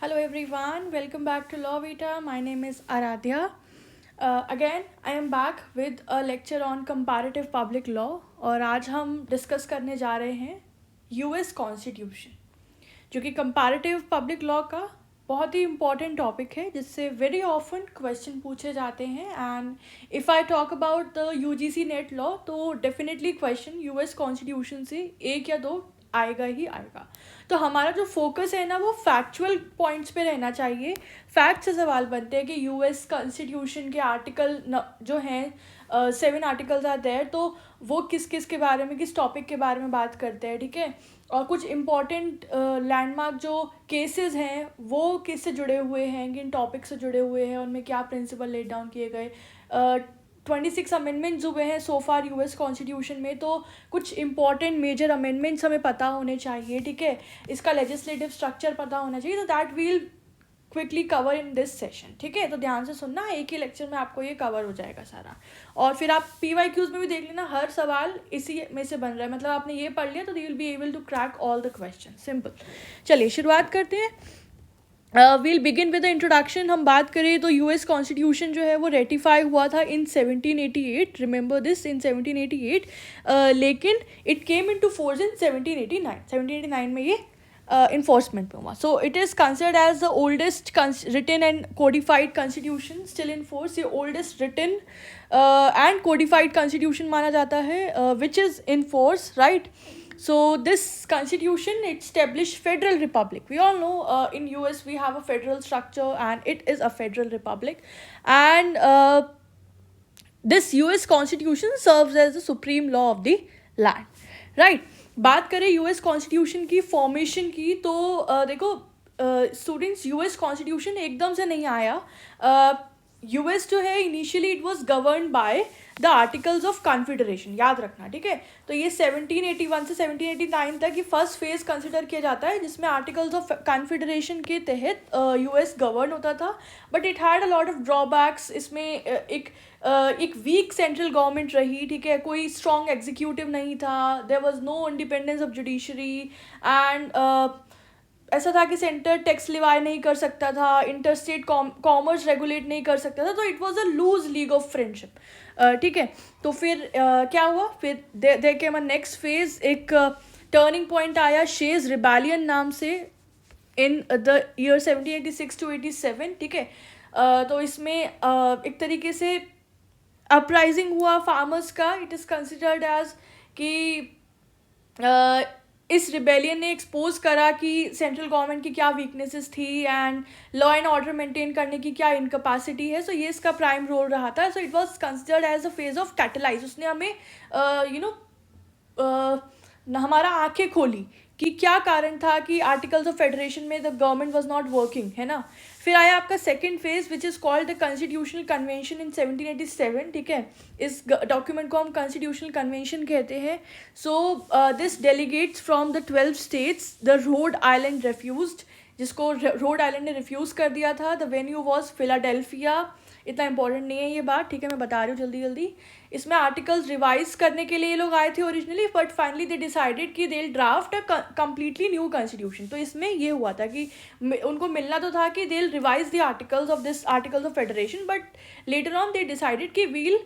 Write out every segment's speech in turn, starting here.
Hello everyone, welcome back to Law Vita. My name is Aradhya. Again, I am back with a lecture on comparative public law और आज हम discuss करने जा रहे हैं US constitution, जो कि कंपैरेटिव पब्लिक लॉ का बहुत ही इम्पॉर्टेंट टॉपिक है जिससे वेरी ऑफन क्वेश्चन पूछे जाते हैं. And if I talk about the UGC net law तो डेफिनेटली क्वेश्चन यूएस कॉन्स्टिट्यूशन से एक या दो आएगा ही आएगा. तो हमारा जो फोकस है ना वो फैक्चुअल पॉइंट्स पे रहना चाहिए. फैक्ट से सवाल बनते हैं कि यूएस कॉन्स्टिट्यूशन के आर्टिकल जो हैं 7 आर्टिकल्स आर देयर, तो वो किस किस के बारे में, किस टॉपिक के बारे में बात करते हैं. ठीक है, और कुछ इम्पॉर्टेंट लैंडमार्क जो केसेस हैं वो किससे जुड़े हुए हैं, किन टॉपिक से जुड़े हुए हैं, उनमें क्या प्रिंसिपल लेट डाउन किए गए. 26 अमेंडमेंट्स हुए हैं सो फार यूएस कॉन्स्टिट्यूशन में, तो कुछ इंपॉर्टेंट मेजर अमेंडमेंट्स हमें पता होने चाहिए. ठीक है, इसका लेजिस्लेटिव स्ट्रक्चर पता होना चाहिए. तो that will quickly cover in this session. ठीक है, तो ध्यान से सुनना, एक ही लेक्चर में आपको ये कवर हो जाएगा सारा. और फिर आप PYQs में भी देख लेना, हर सवाल इसी में से बन रहा है. मतलब आपने ये पढ़ लिया तो you will be able to crack all the question. Simple. चलिए शुरुआत करते हैं. We'll begin with the introduction. हम बात करें तो यूएस कॉन्स्टिट्यूशन जो है वो रेटिफाई हुआ था इन 1788. Remember this, in 1788. लेकिन it came into force in 1789. 1789 में ये enforcement में हुआ. So it is considered as the oldest written and codified constitution still in force. ये oldest written and codified constitution माना जाता है which is in force, right? So this constitution, it established federal republic. We all know in US we have a federal structure and it is a federal republic. And this US constitution serves as the supreme law of the land, right? बात करें US constitution की formation की तो देखो students, US constitution एकदम से नहीं आया. यूएस जो है initially it was govern by the articles of confederation. याद रखना, ठीक है. तो ये 1781 से 1789 तक ये फर्स्ट फेज कंसिडर किया जाता है जिसमें आर्टिकल्स ऑफ कॉन्फेडरेशन के तहत यूएस गवर्न होता था. But it had a lot of drawbacks. इसमें एक वीक सेंट्रल गवर्नमेंट रही. ठीक है, कोई स्ट्रॉन्ग एग्जीक्यूटिव नहीं था. There was no independence of judiciary. And ऐसा था कि सेंटर टैक्स लिवाई नहीं कर सकता था, इंटरस्टेट कॉमर्स रेगुलेट नहीं कर सकता था. तो it was a loose league of friendship. ठीक है, तो फिर क्या हुआ, फिर there came a next phase. एक टर्निंग पॉइंट आया शेज रिबेलियन नाम से इन द ईयर 1786 to 87. ठीक है, तो इसमें एक तरीके से अपराइजिंग हुआ फार्मर्स का. इट इज़ कंसिडर्ड एज कि इस रिबेलियन ने एक्सपोज करा कि सेंट्रल गवर्नमेंट की क्या वीकनेसेस थी and law and order maintain करने की क्या इनकैपेसिटी है. सो ये इसका प्राइम रोल रहा था. So it was considered as a phase of catalyze. उसने हमें हमारा आंखें खोली कि क्या कारण था कि आर्टिकल्स ऑफ फेडरेशन में the government was not working, है ना. फिर आया आपका second phase which is called the constitutional convention in 1787. ठीक है, इस डॉक्यूमेंट को हम कॉन्स्टिट्यूशनल कन्वेंशन कहते हैं. So this delegates from the 12 states. The Rhode Island refused, जिसको रोड आइलैंड ने रिफ्यूज़ कर दिया था. The venue was Philadelphia. इतना इंपॉर्टेंट नहीं है ये बात, ठीक है, मैं बता रही हूँ जल्दी जल्दी. इसमें आर्टिकल्स रिवाइज करने के लिए ये लोग आए थे originally, but finally they decided कि they draft a completely new constitution. तो इसमें ये हुआ था कि उनको मिलना तो था कि they revise the articles of this articles of federation, but later on they decided कि we'll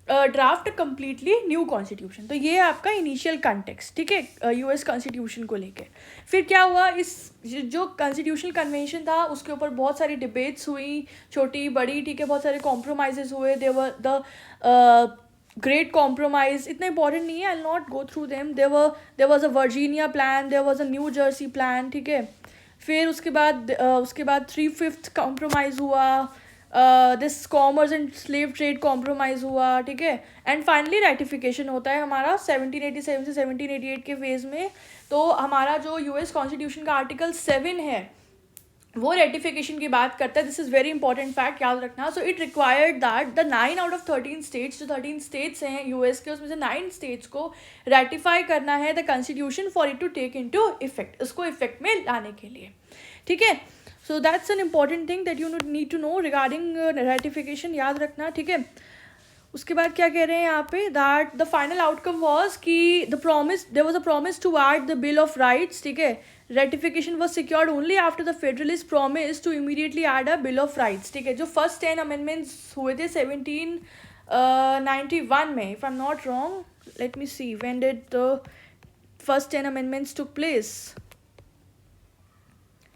draft completely new constitution. तो ये आपका इनिशियल कॉन्टेक्स्ट, ठीक है, यूएस कॉन्स्टिट्यूशन को लेके. फिर क्या हुआ, इस जो कॉन्स्टिट्यूशनल कन्वेंशन था उसके ऊपर बहुत सारी डिबेट्स हुई, छोटी बड़ी. ठीक है, बहुत सारे कॉम्प्रोमाइजेस हुए. देवर द ग्रेट कॉम्प्रोमाइज, इतना इंपॉर्टेंट नहीं है, I will not go through them. There was a Virginia plan, there was a New Jersey plan. ठीक है, फिर उसके बाद 3/5 कॉम्प्रोमाइज़ हुआ. This commerce and slave trade compromise हुआ. ठीक है, एंड फाइनली रेटिफिकेशन होता है हमारा 1787 से 1788 के फेज़ में. तो हमारा जो यूएस कॉन्स्टिट्यूशन का आर्टिकल 7 है वो रेटिफिकेशन की बात करता है. This is very important fact, याद रखना. So it required that the 9 out of 13 states, जो 13 स्टेट्स हैं यूएस के, उसमें से 9 स्टेट्स को रेटिफाई करना है the constitution for it to take into effect, उसको इफेक्ट में लाने के लिए. ठीक है, so that's an important thing that you need to know regarding ratification, याद रखना. ठीक है, उसके बाद क्या कह रहे हैं यहाँ पे, that the final outcome was कि the promise, there was a promise to add the bill of rights, ठीक है, ratification was secured only after the federalist promise to immediately add a bill of rights, ठीक है। जो first 10 amendments हुए थे 1791 में, if I am not wrong, let me see when did the first 10 amendments took place,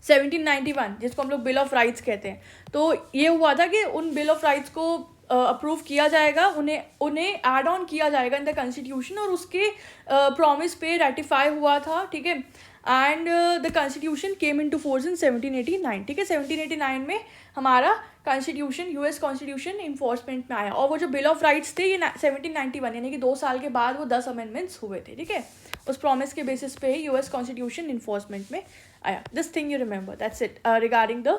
1791, जिसको हम लोग bill of rights कहते हैं। तो ये हुआ था कि उन बिल ऑफ राइट्स को अप्रूव किया जाएगा, उन्हें ऐड ऑन किया जाएगा इन द कॉन्स्टिट्यूशन, और उसके प्रॉमिस पे रेटिफाई हुआ था, ठीक है। And the constitution came into force in 1789, ठीक है। 1789 में हमारा कॉन्स्टिट्यूशन, यूएस कॉन्स्टिट्यूशन इन्फोर्समेंट में आया, और वो जो बिल ऑफ राइट्स थे ये 1791, यानी कि 2 साल के बाद वो 10 अमेंडमेंट्स हुए थे, ठीक है। उस प्रॉमिस के बेसिस पे ही यूएस कॉन्स्टिट्यूशन इन्फोर्समेंट में आया। This thing you remember, that's it regarding the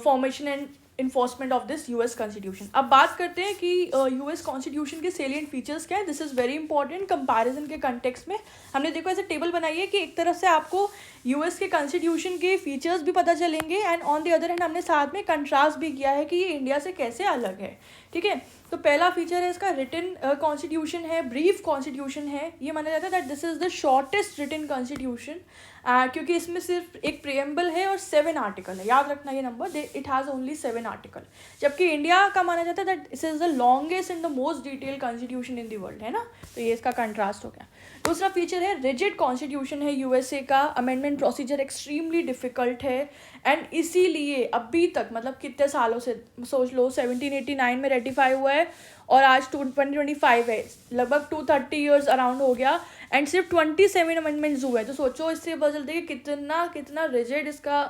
formation and enforcement of this US constitution. अब बात करते हैं कि यूएस कॉन्स्टिट्यूशन के सेलिएंट फीचर्स क्या है। This is very important comparison के कंटेक्स्ट में। हमने देखो ऐसे टेबल बनाई है कि एक तरफ से आपको यूएस के कॉन्स्टिट्यूशन के फीचर्स भी पता चलेंगे, and on the other hand हमने साथ में कंट्रास्ट भी किया है कि ये इंडिया से कैसे अलग है, ठीक है। तो पहला फीचर है इसका रिटन कॉन्स्टिट्यूशन है, ब्रीफ कॉन्स्टिट्यूशन है। ये माना जाता है that this is the shortest written constitution, क्योंकि इसमें सिर्फ एक प्रियम्बल है और 7 आर्टिकल है, याद रखना ये number, it has only 7 article. जबकि इंडिया का माना जाता है that this is the longest and the most detail constitution in the world, है ना। तो ये इसका कंट्रास्ट हो गया। दूसरा फीचर है रिजिड कॉन्स्टिट्यूशन है यूएसए का, अमेंडमेंट प्रोसीजर एक्सट्रीमली डिफिकल्ट है, एंड इसीलिए अभी तक, मतलब कितने सालों से, सोच लो 1789 में रेटिफाई हुआ है और आज 2025 है, लगभग 230 ईयर्स अराउंड हो गया, एंड सिर्फ 27 अमेंडमेंट्स हुए हैं। तो सोचो इससे पता चलता है कि कितना रिजिड इसका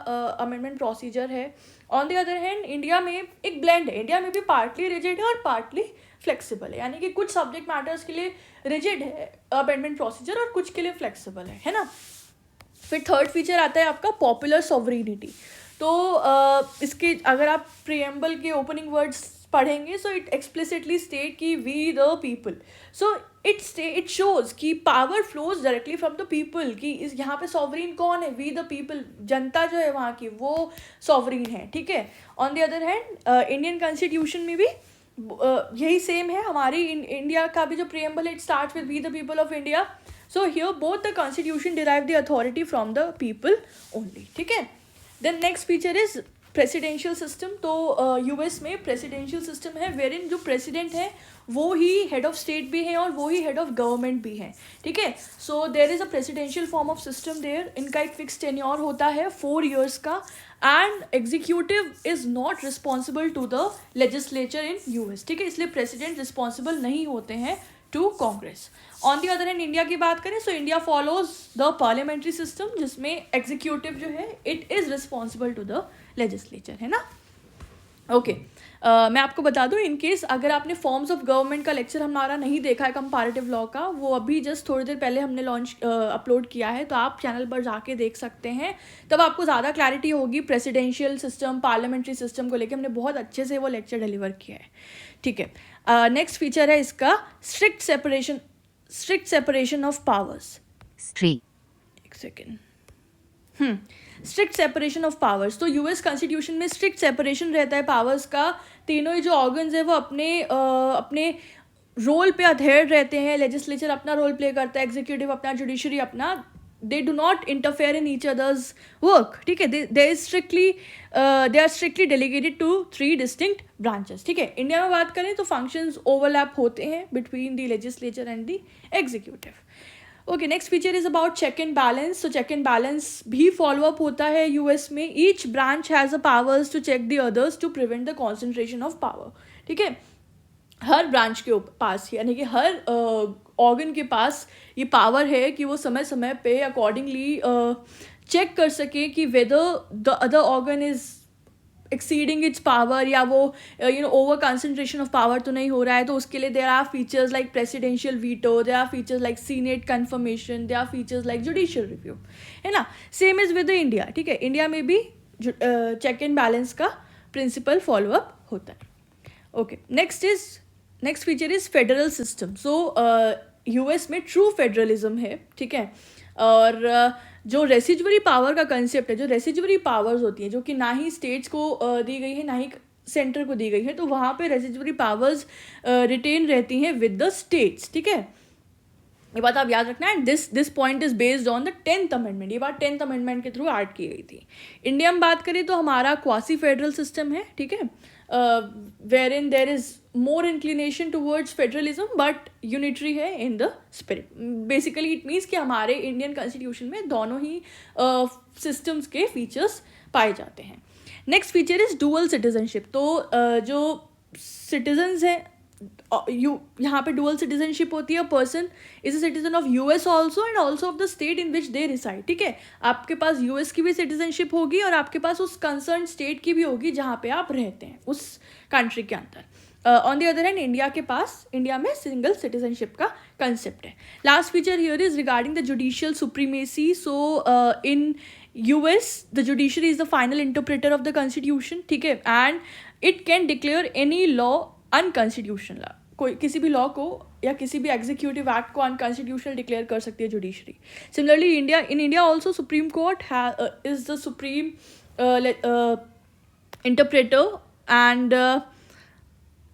अमेंडमेंट प्रोसीजर है। On the other hand India में एक ब्लेंड है, इंडिया में भी पार्टली रिजिड है और पार्टली फ्लेक्सिबल है, यानी कि कुछ सब्जेक्ट मैटर्स के लिए रिजिड है अमेंडमेंट प्रोसीजर और कुछ के लिए फ्लेक्सिबल है ना। फिर थर्ड फीचर आता है आपका पॉपुलर सॉवरेनिटी। तो इसके अगर आप प्रियम्बल के ओपनिंग वर्ड्स पढ़ेंगे, सो इट एक्सप्लिसिटली स्टेट कि we the people, so it shows कि power flows directly from the people, कि इस यहाँ पे सॉवरीन कौन है, वी द पीपल, जनता जो है वहाँ की वो सॉवरीन है, ठीक है। On the other hand Indian constitution में भी यही सेम है। हमारी इंडिया का भी जो प्रियम्बल है, it start with we the people of India. So here both the constitution derive the authority from the people only, ठीक है। Then next feature is presidential system। तो यूएस में presidential system है, wherein जो president है वो ही head of state भी है और वो ही head of government भी है, ठीक है। So there is a presidential form of system there। इनका एक fixed tenure होता है 4 years का, and executive is not responsible to the legislature in US, ठीक है। इसलिए president responsible नहीं होते हैं to Congress. On the other hand India की बात करें, so India follows the parliamentary system, जिसमें एग्जीक्यूटिव जो है it is responsible to the legislature, है ना। ओके मैं आपको बता दूं, इन केस अगर आपने फॉर्म्स ऑफ गवर्नमेंट का लेक्चर हमारा नहीं देखा है कंपैरेटिव लॉ का, वो अभी जस्ट थोड़ी देर पहले हमने अपलोड किया है, तो आप चैनल पर जाके देख सकते हैं, तब आपको ज़्यादा क्लैरिटी होगी प्रेसिडेंशियल सिस्टम, पार्लियामेंट्री सिस्टम को लेकर हमने बहुत अच्छे से वो लेक्चर डिलीवर किया है, ठीक है। नेक्स्ट फीचर है इसका स्ट्रिक्ट सेपरेशन ऑफ पावर्स। एक second, strict separation of powers. तो यूएस कॉन्स्टिट्यूशन में स्ट्रिक्ट सेपरेशन रहता है पावर्स का। तीनों ही जो ऑर्गन्स है वो अपने रोल पे अधेड़ रहते हैं। लेजिस्लेचर अपना रोल प्ले करता है, एग्जीक्यूटिव अपना, जुडिशरी अपना। They do not interfere in each others work, ठीक है। They are strictly delegated to 3 distinct branches, ठीक है। इंडिया में बात करें तो फंक्शंस ओवरलैप होते हैं between the legislature and the executive. Okay, next feature is about check and balance. तो चेक एंड बैलेंस भी फॉलो अप होता है यूएस में। Each branch has a powers to check the others to prevent the concentration of power, ठीक है। हर branch के पास, यानी कि हर ऑर्गन के पास ये पावर है कि वो समय समय पे अकॉर्डिंगली चेक कर सके कि whether the other organ is exceeding it's power, या वो ओवर कंसंट्रेशन ऑफ पावर तो नहीं हो रहा है। तो उसके लिए there are features like presidential veto, there are features like senate confirmation, there are features like judicial review, है ना। सेम इज विद इंडिया, ठीक है। इंडिया में भी चेक एंड बैलेंस का प्रिंसिपल फॉलो अप होता है। Okay, next feature is federal system. So US में ट्रू फेडरलिज्म है, ठीक है। और जो रेसिजुअरी पावर का कंसेप्ट है, जो रेसिजुअरी पावर्स होती है जो कि ना ही स्टेट्स को दी गई है ना ही सेंटर को दी गई है, तो वहाँ पे रेसिडुअरी पावर्स रिटेन रहती हैं विद द स्टेट्स, ठीक है, ये बात आप याद रखना। And this point is based on the 10th amendment, ये बात 10th अमेंडमेंट के थ्रू ऐड की गई थी। इंडिया में बात करें तो हमारा क्वासी फेडरल सिस्टम है, ठीक है, where in there is more inclination towards federalism but unitary है in the spirit. Basically it means कि हमारे इंडियन कॉन्स्टिट्यूशन में दोनों ही सिस्टम्स के फीचर्स पाए जाते हैं। Next feature is dual citizenship. तो जो सिटीजन्स हैं, यहाँ पे डुअल सिटीजनशिप होती है, person is a citizen of US also and also of the state in which they reside, ठीक है, आपके पास यूएस की भी सिटीजनशिप होगी और आपके पास उस कंसर्न स्टेट की भी होगी जहाँ पे आप रहते हैं उस कंट्री के अंदर। On the other hand India में सिंगल सिटीजनशिप का कंसेप्ट है। Last feature here is regarding the judicial supremacy. So in US the judiciary is the final interpreter of the constitution, ठीक है, and it can declare any law unconstitutional. कोई किसी भी law को या किसी भी एग्जीक्यूटिव एक्ट को अनकॉन्स्टिट्यूशनल डिक्लेयर कर सकती है judiciary. Similarly India also supreme court is the supreme interpreter and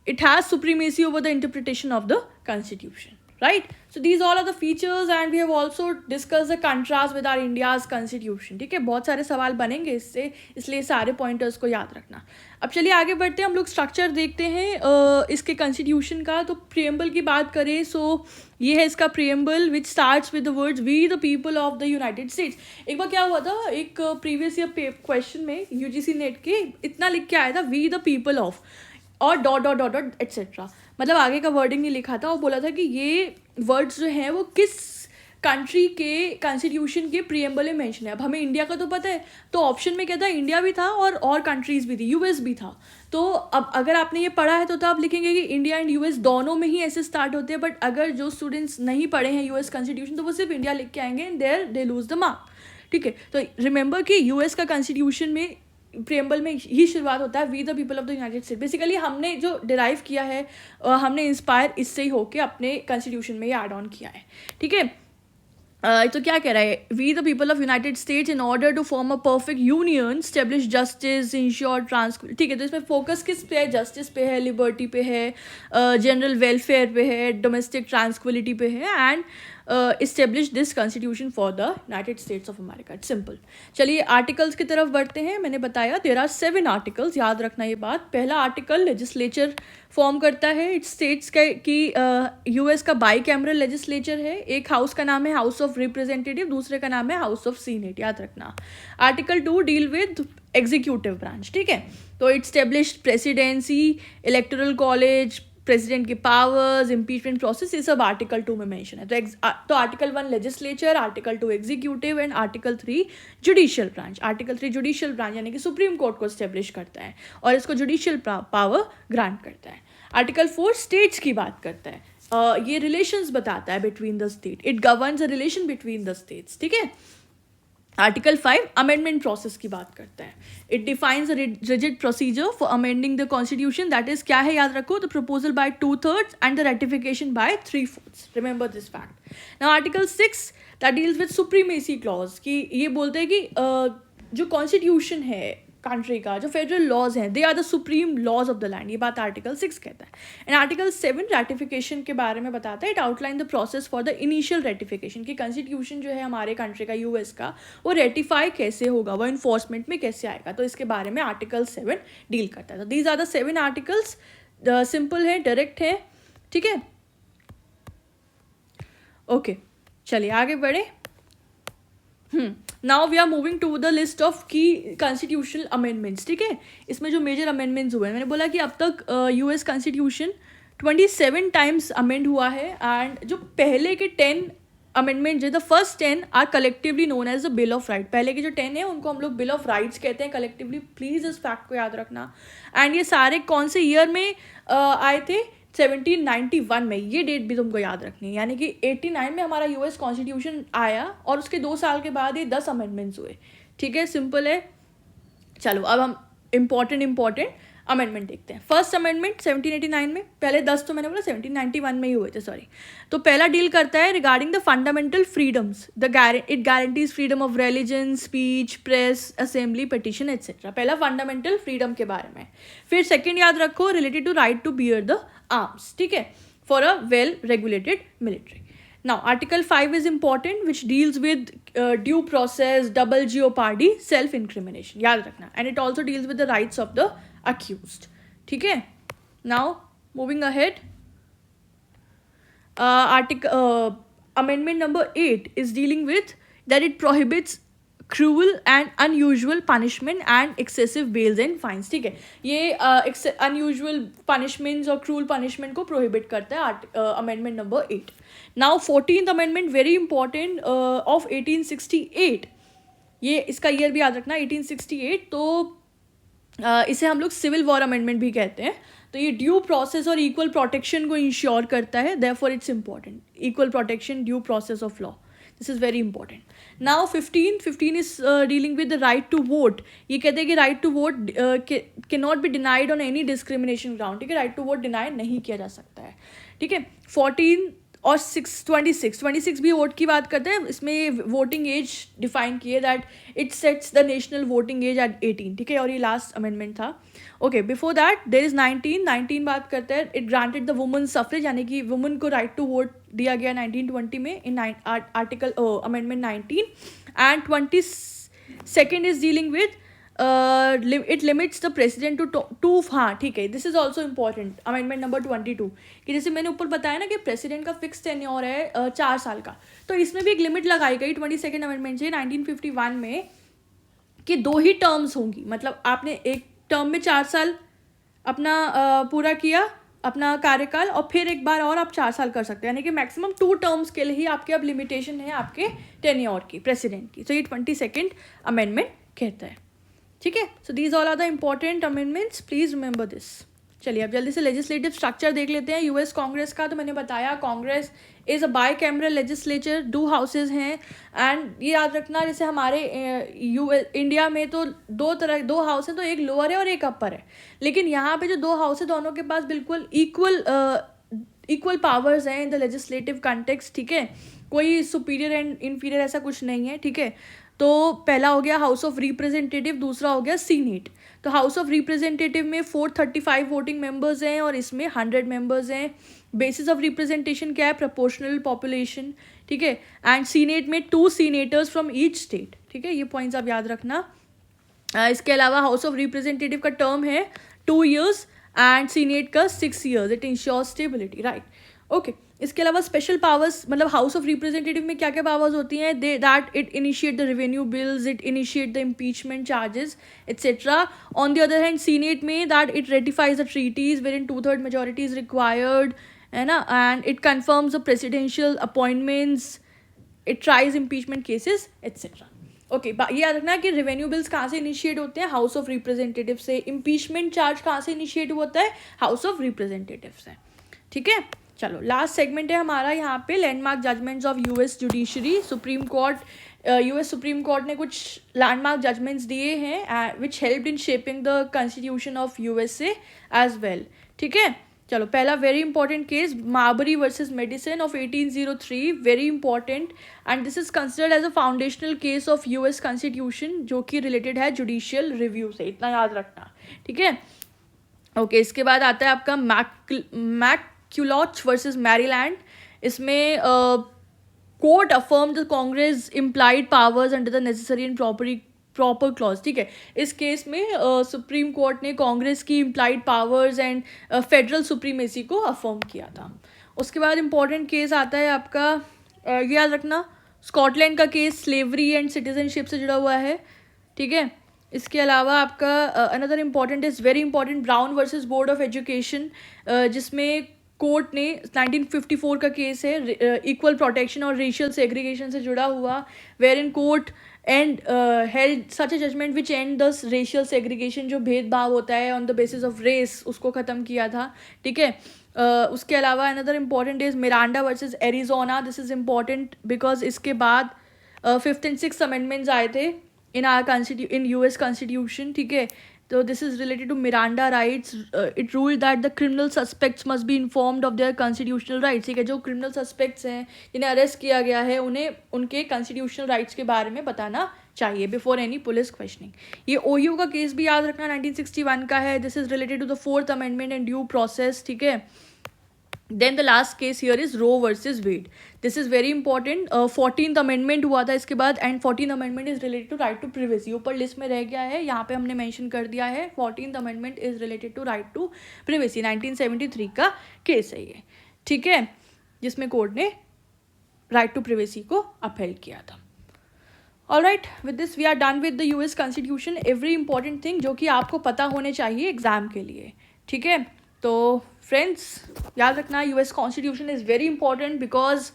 it has supremacy over the interpretation of the constitution, right? So these all are the features and we have also discussed the contrast with our India's constitution, ठीक है, बहुत सारे सवाल बनेंगे इससे, इसलिए सारे pointers को याद रखना। अब चलिए आगे बढ़ते हैं, हम लोग स्ट्रक्चर देखते हैं इसके कॉन्स्टिट्यूशन का। तो प्रियम्बल की बात करें, सो ये है इसका preamble which starts with the words we the people of the United States. एक बार क्या हुआ था, एक प्रीवियस ईयर क्वेश्चन में यूजीसी नेट के इतना लिख के आया था, वी द पीपल ऑफ और dot dot dot dot etcetera, मतलब आगे का वर्डिंग नहीं लिखा था, और बोला था कि ये वर्ड्स जो हैं वो किस कंट्री के कॉन्स्टिट्यूशन के प्रियम्बल में मेंशन है। अब हमें इंडिया का तो पता है, तो ऑप्शन में क्या था, इंडिया भी था और कंट्रीज़ भी थी, यूएस भी था। तो अब अगर आपने ये पढ़ा है तो आप लिखेंगे कि इंडिया एंड यूएस दोनों में ही ऐसे स्टार्ट होते हैं, बट अगर जो स्टूडेंट्स नहीं पढ़े हैं यूएस कॉन्स्टिट्यूशन तो वो सिर्फ इंडिया लिख के आएंगे and there they lose the mark, ठीक है। तो रिमेंबर कि यूएस का कॉन्स्टिट्यूशन में प्रियम्बल में ही शुरुआत होता है we the people of the United State. Basically हमने जो डिराइव किया है, हमने इंस्पायर इससे ही होकर अपने कॉन्स्टिट्यूशन में ये ऐड ऑन किया है, ठीक है। तो क्या कह रहा है, we the people of United States in order to form a perfect union establish justice insure tranquility, ठीक है। तो इसमें फोकस किस पे है, जस्टिस पे है, लिबर्टी पे है, जनरल वेलफेयर पे है, डोमेस्टिक ट्रांसक्विलिटी पे है, and establish this constitution for the United states of America. It's simple. चलिए आर्टिकल्स की तरफ बढ़ते हैं। मैंने बताया देयर आर 7 आर्टिकल्स, याद रखना ये बात। पहला आर्टिकल लेजिस्लेचर फॉर्म करता है, इट स्टेट्स कि यूएस का बाई कैमरल लेजिस्लेचर है, एक हाउस का नाम है हाउस ऑफ रिप्रेजेंटेटिव, दूसरे का नाम है हाउस ऑफ सीनेट, याद रखना। Article 2 deal with executive branch, ठीक है। तो it established presidency, electoral college, president के पावर्स, इम्पीचमेंट प्रोसेस, ये सब आर्टिकल 2 में मेंशन है। तो article 1 legislature, article 2 executive and article 3 judicial branch. Article 3 judicial branch यानी कि सुप्रीम कोर्ट को स्टेब्लिश करता है और इसको जुडिशियल पावर ग्रांट करता है। आर्टिकल 4 स्टेट्स की बात करता है, ये रिलेशंस बताता है between the state, it governs a relation between the states, ठीक है। आर्टिकल 5 अमेंडमेंट प्रोसेस की बात करता है, it defines a rigid procedure for amending the constitution, that is क्या है, याद रखो, the proposal by 2/3 and the ratification by 3/4। Remember this fact. Now article 6 that deals with supremacy clause, कि ये बोलते हैं कि जो कॉन्स्टिट्यूशन है कंट्री का, जो फेडरल लॉज हैं, they are the supreme laws of the land, ये बात आर्टिकल 6 कहता है। एंड आर्टिकल 7 रेटिफिकेशन के बारे में बताता है, it outline the process for the initial ratification, कि कॉन्स्टिट्यूशन जो है हमारे कंट्री का यूएस का, वो रेटिफाई कैसे होगा, वो इन्फोर्समेंट में कैसे आएगा, तो इसके बारे में आर्टिकल 7 डील करता है। तो these are the 7 articles, simple है, डायरेक्ट है, ठीक है। ओके, चलिए आगे बढ़े। Now we are moving to the list of key constitutional amendments, ठीक है। इसमें जो मेजर अमेंडमेंट्स हुए हैं, मैंने बोला कि अब तक यूएस कॉन्स्टिट्यूशन 27 टाइम्स अमेंड हुआ है, एंड जो पहले के 10 अमेंडमेंट जो the first 10 are collectively known as the bill of right. पहले के जो 10 है उनको हम लोग बिल ऑफ राइट्स कहते हैं कलेक्टिवली, प्लीज इस फैक्ट को याद रखना। एंड ये सारे कौन से ईयर में आए थे, 1791 में, ये डेट भी तुमको याद रखनी है। यानी कि 89 में हमारा यूएस कॉन्स्टिट्यूशन आया और उसके 2 साल के बाद ये 10 अमेंडमेंट्स हुए, ठीक है, सिंपल है। चलो अब हम इम्पॉर्टेंट अमेंडमेंट देखते हैं। फर्स्ट अमेंडमेंट 1789 में, पहले 10 तो मैंने बोला 1791 में ही हुए थे, सॉरी। तो पहला डील करता है regarding the fundamental freedoms, it guarantees freedom of religion, speech, press, assembly, petition etcetera. पहला फंडामेंटल फ्रीडम के बारे में। फिर सेकेंड याद रखो, related to right to bear the arms, ठीक है, for a well regulated military. Now, Article 5 is important, which deals with due process, double jeopardy, self-incrimination. याद रखना. And it also deals with the rights of the accused. ठीक है? Now, moving ahead. Amendment number 8 is dealing with that it prohibits cruel and unusual punishment and excessive bails and fines. ठीक है, ये unusual punishments और cruel punishment को prohibit करता है amendment number 8। Now 14th amendment very important of 1868, ये इसका year भी याद रखना 1868। तो इसे हम लोग सिविल वॉर अमेंडमेंट भी कहते हैं। तो ये ड्यू प्रोसेस और इक्वल प्रोटेक्शन को इंश्योर करता है, therefore it's important, equal protection, due process of law, this is very important. Now 15 is dealing with the right to vote. ये कहते हैं कि right to vote can not be denied on any discrimination ground. ठीक है, right to vote deny नहीं किया जा सकता है। ठीक है, 14 और 26 भी वोट की बात करते हैं। इसमें वोटिंग एज डिफाइन की है, that it sets the national voting age at 18। ठीक है, और ये लास्ट अमेंडमेंट था। Okay, before that there is 19 बात करते हैं, it granted the women suffrage, यानी कि वुमेन को राइट टू वोट दिया गया 1920 में in article amendment 19। And 22nd is dealing with it limits the president to हाँ ठीक है, this is also important amendment number 22 कि जैसे मैंने ऊपर बताया ना कि प्रेसिडेंट का फिक्स टेन्योर है 4 साल का, तो इसमें भी एक लिमिट लगाई गई 22nd अमेंडमेंट से 1951 में कि 2 ही टर्म्स होंगी। मतलब आपने एक टर्म में 4 साल अपना पूरा किया अपना कार्यकाल, और फिर एक बार और आप 4 साल कर सकते हैं, यानी कि मैक्सिमम 2 टर्म्स के लिए ही आपके अब लिमिटेशन है आपके टेन्योर की, प्रेसिडेंट की। तो ये 22nd अमेंडमेंट कहता है। ठीक है, so these all are the important amendments, please remember this. चलिए अब जल्दी से लेजिस्लेटिव स्ट्रक्चर देख लेते हैं यूएस कांग्रेस का। तो मैंने बताया Congress is a by cameral legislature, 2 houses हैं। एंड ये याद रखना, जैसे हमारे इंडिया में तो 2 हाउस हैं, तो एक लोअर है और एक अपर है, लेकिन यहाँ पे जो 2 हाउस है दोनों के पास बिल्कुल इक्वल पावर्स हैं इन द लेजिस्लेटिव कंटेक्स्ट। ठीक है, कोई सुपीरियर एंड इन्फीरियर ऐसा कुछ नहीं है। ठीक है, तो पहला हो गया हाउस ऑफ रिप्रेजेंटेटिव, दूसरा हो गया सीनेट। तो हाउस ऑफ रिप्रेजेंटेटिव में 435 वोटिंग मेंबर्स हैं और इसमें 100 मेंबर्स हैं। बेसिस ऑफ रिप्रेजेंटेशन क्या है? Proportional population. ठीक है, एंड सीनेट में 2 सीनेटर्स फ्रॉम ईच स्टेट। ठीक है, ये पॉइंट्स आप याद रखना। इसके अलावा हाउस ऑफ रिप्रेजेंटेटिव का टर्म है 2 years एंड सीनेट का 6 years। It insure stability, right. Okay, इसके अलावा स्पेशल पावर्स, मतलब हाउस ऑफ रिप्रेजेंटेटिव में क्या क्या पावर्स होती हैं? That it initiate the revenue bills, it initiate the impeachment charges etcetera. On the other hand senate में that it ratifies the treaties where in 2/3 majority is required, है ना, and it confirms the presidential appointments, it tries impeachment cases etcetera. Okay, ये याद रखना है कि revenue bills कहाँ से इनिशिएट होते हैं? हाउस ऑफ रिप्रेजेंटेटिव से। इम्पीचमेंट चार्ज कहाँ से इनिशिएट होता है? हाउस ऑफ रिप्रेजेंटेटिव से। ठीक है, चलो लास्ट सेगमेंट है हमारा यहाँ पे, landmark judgements of US judiciary. Supreme court, US supreme court ने कुछ लैंडमार्क जजमेंट्स दिए हैं which helped in shaping the constitution of USA as well. ठीक है, चलो पहला very important case, Marbury versus Madison of 1803, very important, and this is considered as a foundational case of US constitution, जो कि related है judicial review से, इतना याद रखना। ठीक है, ओके, इसके बाद आता है आपका मैकक्यूलॉच वर्सेस मैरीलैंड। इसमें court affirm the Congress implied powers under the necessary and proper clause. ठीक है, इस केस में सुप्रीम कोर्ट ने कांग्रेस की implied powers and federal supremacy को अफर्म किया था। उसके बाद इंपॉर्टेंट केस आता है आपका, ये याद रखना, स्कॉटलैंड का केस स्लेवरी एंड सिटीजनशिप से जुड़ा हुआ है। ठीक है, इसके अलावा आपका another important is very important, Brown versus Board of Education, जिसमें कोर्ट ने 1954 का केस है, इक्वल प्रोटेक्शन और रेशियल सेग्रीगेशन से जुड़ा हुआ, where in court and held such a judgment which and the racial segregation, जो भेदभाव होता है on the basis of race, उसको ख़त्म किया था। ठीक है, उसके अलावा another important is Miranda versus Arizona. This is important because इसके बाद 5th and 6th अमेंडमेंट्स आए थे in our in US constitution, ठीक है. So this is related to Miranda rights. It ruled that the criminal suspects must be informed of their constitutional rights. ठीक है, जो criminal suspects हैं जिन्हें arrest किया गया है उन्हें उनके constitutional rights के बारे में बताना चाहिए बिफोर एनी पुलिस क्वेश्चनिंग. ये ओहियो का केस भी याद रखना, 1961 का है. This is related to the 4th amendment and due process. ठीक है. Then the last case here is Roe versus Wade. This is very important. 14th amendment हुआ था इसके बाद, and 14th amendment is related to right to privacy. ऊपर list में रह गया है, यहाँ पे हमने मेंशन कर दिया है. 14th amendment is related to right to privacy. 1973 का केस है ये. ठीक है, जिसमें कोर्ट ने राइट टू प्रिवेसी को अपहेल्ड किया था. Alright, with this we are done with the US constitution. Every important thing जो कि आपको पता होने चाहिए एग्जाम के लिए. ठीक है, तो फ्रेंड्स याद रखना, US constitution is very important because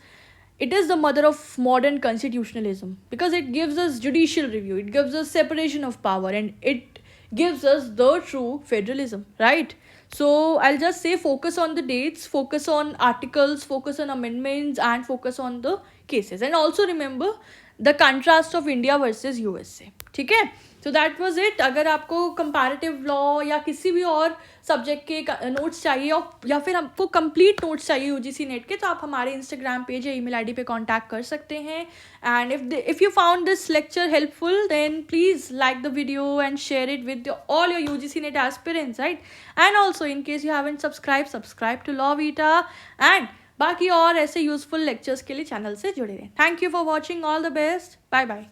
it is the mother of modern constitutionalism, because it gives us judicial review, it gives us separation of power, and it gives us the true federalism, right? So I'll just say focus on the dates, focus on articles, focus on amendments, and focus on the cases, and also remember the contrast of India versus USA. ठीक है, so that was it. अगर आपको comparative law या किसी भी और subject के notes चाहिए या फिर आपको कंप्लीट नोट्स चाहिए यूजीसी नेट के, तो आप हमारे इंस्टाग्राम पेज या ईमेल आईडी पे कांटेक्ट कर सकते हैं. And if you found this lecture helpful then please like the video and share it with all your UGC NET aspirants, right? And also in case you haven't subscribed to Law Vita, and बाकी और ऐसे useful lectures के लिए channel से जुड़े रहें. Thank you for watching. All the best. Bye bye.